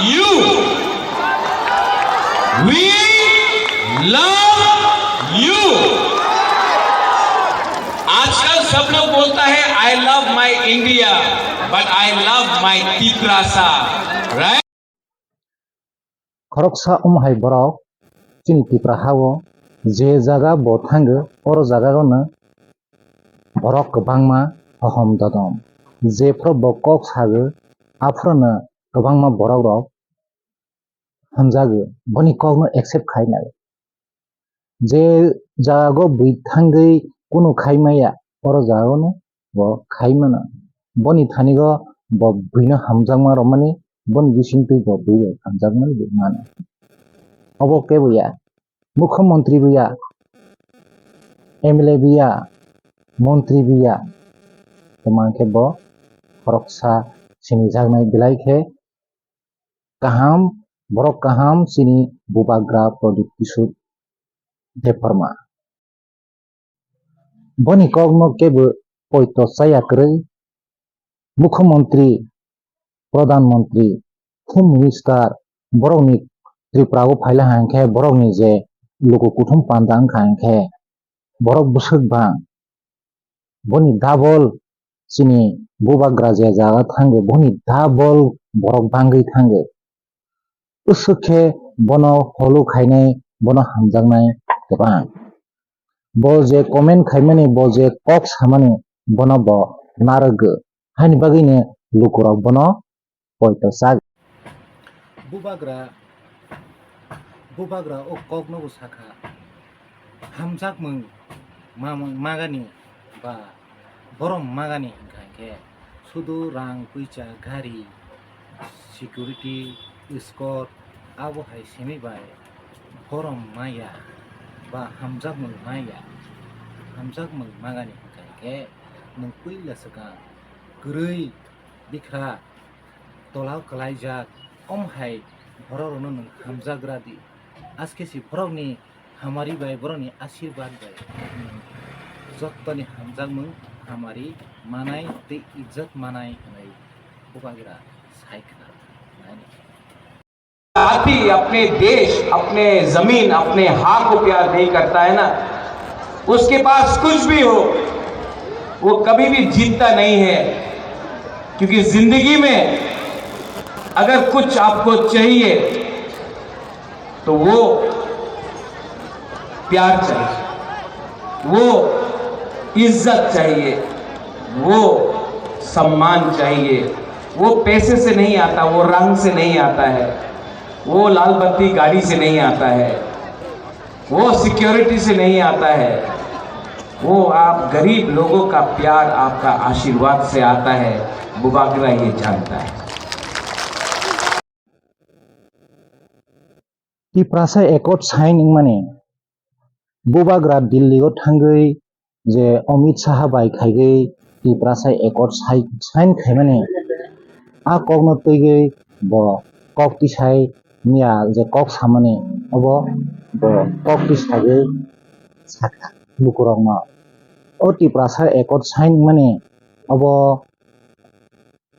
you. We love you. आजकल सब लोग बोलता है I love my India, but I love my Tiprasa, right? खरकसा हाय बरक जोंनि तिप्राहाव जे जागा bo थांगो अर जागायावनो बरक गोबांमा अहम ददम जेफ्राव bo kok सागो आफ्रानो गोबांमा बरक रक हामजागो बनि kokno accept खायनाय जे जागागो बैथांगै कुनु खायमाया अर जागायावनो bo खायमाना बनि थानिगो bo बैनो हामजागमा रमानि बनि बिसिंतै bo बैयो हामजागमा मानो अबो के बुया मुख्यमंत्री बुया एमएलए बुया मंत्री बुया तमांखे bo खरकसा सिनि जागनाय बिलाइखे kaham borok kaham sini bubagra produktisud deparma boni kokno kebo poito sayakrei मुख्यमंत्री प्रधानमंत्री होम मिनिस्टर borokni त्रिपुराओ फाइला हांखे borokni जे लोगो कुथुम पांदां खांखे borok busuk bang boni double sini bubagra je jaga thange boni double borok bangui thange usukhe bono holu khainai bono hamjaknai gobang bo je comment khaimani bo je kok samani bono bo naragö haini bagine lukurok bono poito sak bubagra o kokno usakha hamjakmung magani ba borom magani hingkhe sudu rang puisa gari security escort abo hai semi bai borom maya ba hamjakmung magani hingkhe nung puila saka gurui bikra tolao kalaijak hai borokno nung hamjagradi aske si borokni hamari bai borokni ashirwad bai jottoni hamjakmung hamari manai tei izzat manai hanai bubagra saikha हाथी अपने देश, अपने जमीन, अपने हाथ को प्यार नहीं करता है ना, उसके पास कुछ भी हो वो कभी भी जीतता नहीं है। क्योंकि जिंदगी में अगर कुछ आपको चाहिए तो वो प्यार चाहिए, वो इज्जत चाहिए, वो सम्मान चाहिए। वो पैसे से नहीं आता, वो रंग से नहीं आता है, वो लाल बत्ती गाड़ी से नहीं आता है, वो सिक्योरिटी से नहीं आता है, वो आप गरीब लोगों का प्यार, आपका आशीर्वाद से आता है। बुबाग्रा ये जानता है। तिप्रासा एकट साइन माने बुबाग्रा दिल्ली को थांगै जे अमित शाह बाय खायगै तिप्रासा एकट साइन खायमाने आ kokno तैगै bo kok tisai nia je kok samani obo bo kok tisagै sakha lukurokno o tiprasa ekot sain mani obo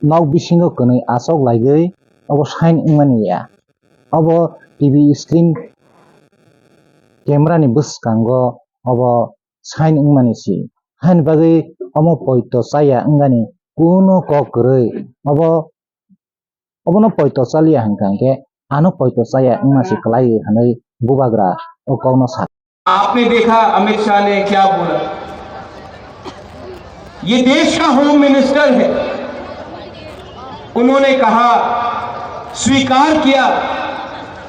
nok bisingo kwnui achok laigै obo sain mani ya obo tv screen camera ni bwskango obo sain mani si hain bagui omo poito chaya wngani kuno kok kwrui obono poito chalia hangkhe ano poito chaya wngmasi klai hanai bubagra o kokno sak आपने देखा अमित शाह ने क्या बोला, ये देश का home minister है। उन्होंने कहा, स्वीकार किया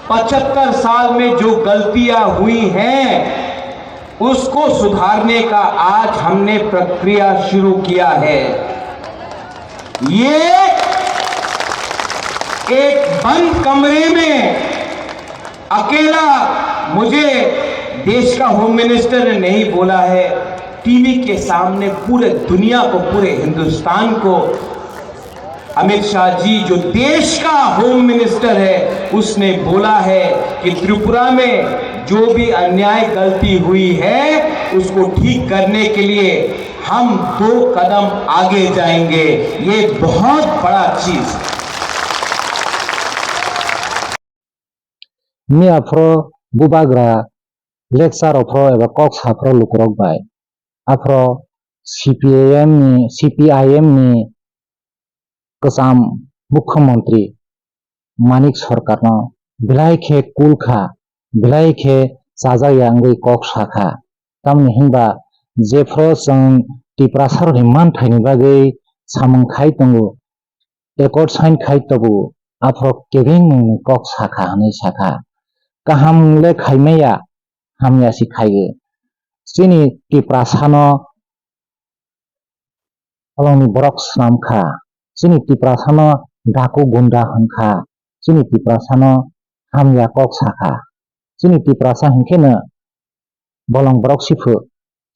75 साल में जो गलतियां हुई हैं उसको सुधारने का आज हमने प्रक्रिया शुरू किया है। ये एक बंद कमरे में अकेला मुझे देश का होम मिनिस्टर ने नहीं बोला है, टीवी के सामने पूरे दुनिया को, पूरे हिंदुस्तान को अमित शाह जी जो देश का होम मिनिस्टर है उसने बोला है कि त्रिपुरा में जो भी अन्याय गलती हुई है उसको ठीक करने के लिए हम 2 कदम आगे जाएंगे। ये बहुत बड़ा चीज है। मियाफ्रो बुबाग्रा लेक्सार अफ्रो एबा कक्स हाफ्रो लुकरक बाय आफ्रो CPIM नि कसम मुख्यमंत्री मानिक सरकार न बिलाय खे कुलखा बिलाय खे साजाया अंगै कक साखा तामनि हिंबा जेफ्रो जों टिप्रासार हिमान थाइनि बागै सामं खाय तंगो एकॉर्ड साइन खाय तबो आफ्रो केबिन कक साखा हनै साखा kaham le khaimaya hamya si khaiye sini ti prasano alongni borok snamkha sini ti prasano daku gunda hankha sini ti prasano hamya kok sakha sini ti prasa hinkena bolong borok sifu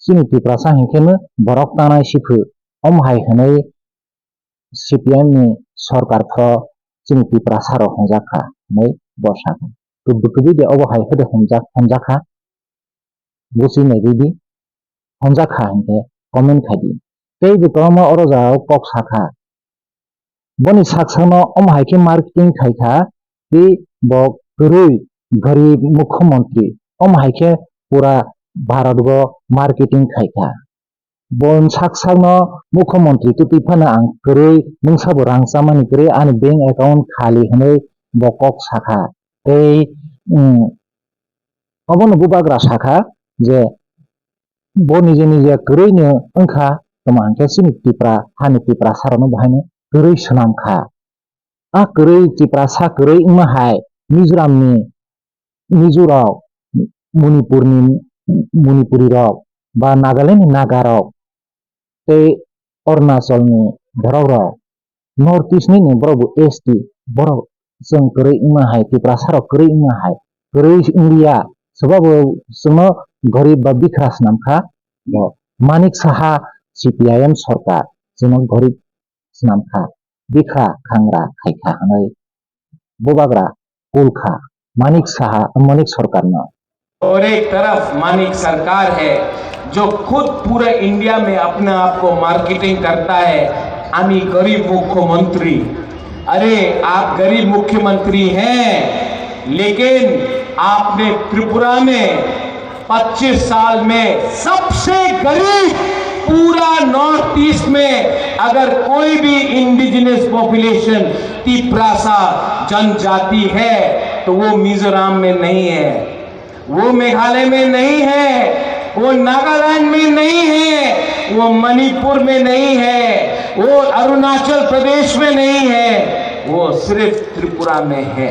sini ti prasa hinkena borok tanai sifu omhai hanai CPM ni sarkar pho sini ti prasa ro hongjakha nei borsakha Kubi de obo hai hede homjakha busi ne bibi homjakha hingke comment khadi tei bi toma oroja kok sakha boni saksano om hai ke marketing khaikha ti bo kurui garib mukhyamantri om hai ke pura bharat go marketing khaikha bon saksano mukhyamantri tuti phana ang kurui mungsabo rang chamani kurui ani bank account khali hinai bo kok sakha tei obono bubagra sakha je bo nije nije kurui no wngkha toma hingke sini tipra hani tipra sarono bahaino kurui swnamkha a kurui tipra sa kurui wngma hai Mizoram ni Mizorok Manipur ni Manipuri rok ba Nagaland ni Naga rok tei Arunachal ni borok rok North East ni borok ST borok जों kurui wngma hai tipra sarok kurui wngma hai kurui India sebabo जोंनो garib ba bikra swnamkha bo manik saha CPIM sarkar जोंनो garib swnamkha bikra khangra khaikha hanai bubagra kulkha manik saha manik sarkar no और एक तरफ मानिक सरकार है जो खुद पूरे इंडिया में अपने आप को मार्केटिंग करता है आमी गरीब मुख्यमंत्री अरे आप गरीब मुख्यमंत्री हैं लेकिन आपने त्रिपुरा में 25 साल में सबसे गरीब पूरा नॉर्थ ईस्ट में अगर कोई भी इंडिजिनस पॉपुलेशन तिप्रासा जनजाति है तो वो मिजोरम में नहीं है वो मेघालय में नहीं है वो नागालैंड में नहीं है वो मणिपुर में नहीं है वो अरुणाचल प्रदेश में नहीं है वो सिर्फ त्रिपुरा में है।